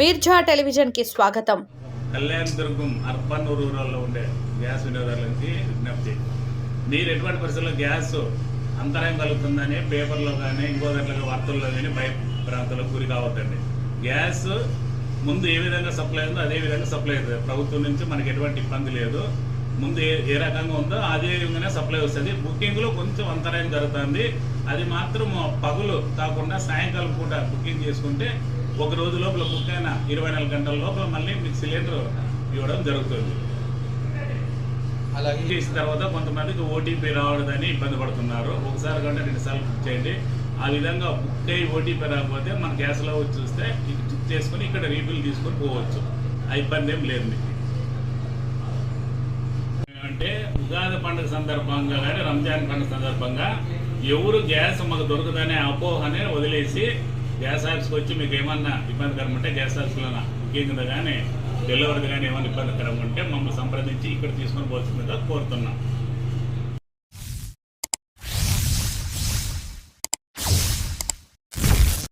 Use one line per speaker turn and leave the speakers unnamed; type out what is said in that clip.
Mirza television కి స్వాగతం.
Kalyandurg urban రూరల్లో ఉండే గ్యాస్ వినియోగదారులకి విజ్ఞప్తి. మీరు ఎటువంటి పరిస్థితుల్లో గ్యాస్ అంతరాయం కలుగుతుందని పేపర్లో కానీ ఇంకో దాంట్లో వార్తల్లో కానీ భయ ప్రాంతాలకు గురి కావద్దండి. గ్యాస్ ముందు ఏ విధంగా సప్లై ఉందో అదే విధంగా సప్లై అవుతుంది. ప్రభుత్వం నుంచి మనకి ఎటువంటి ఇబ్బంది లేదు. ముందు ఏ రకంగా ఉందో అదే విధంగానే సప్లై వస్తుంది. బుకింగ్లో కొంచెం అంతరాయం జరుగుతుంది. అది మాత్రం పగులు కాకుండా సాయంకాలం పూట బుకింగ్ చేసుకుంటే ఒక రోజు లోపల బుక్ అయిన 24 గంటల లోపల మళ్ళీ మీకు సిలిండర్ ఇవ్వడం జరుగుతుంది. అలాగే చేసిన తర్వాత కొంతమందికి ఓటీపీ రావడదని ఇబ్బంది పడుతున్నారు. ఒకసారి కంటే 2 సార్లు బుక్ చేయండి. ఆ విధంగా బుక్ అయ్యి ఓటీపీ రాకపోతే మన గ్యాస్లో వచ్చి చూస్తే బుక్ చేసుకొని ఇక్కడ రీఫిల్ తీసుకొని పోవచ్చు. ఆ ఇబ్బంది ఏం లేదు మీకు. అంటే ఉగాది పండుగ సందర్భంగా కానీ రంజాన్ పండుగ సందర్భంగా ఎవరు గ్యాస్ మాకు దొరకదనే అపోహనే వదిలేసి గ్యాస్ ఆఫీస్కి వచ్చి మీకు ఏమన్నా ఇబ్బందికరం ఉంటే గ్యాస్ ఆఫీస్లో బుకింగ్ కానీ డెలివరీ కానీ ఏమైనా ఇబ్బందికరం ఉంటే మమ్మల్ని సంప్రదించి ఇక్కడ తీసుకొని పోతుందిగా కోరుతున్నాం.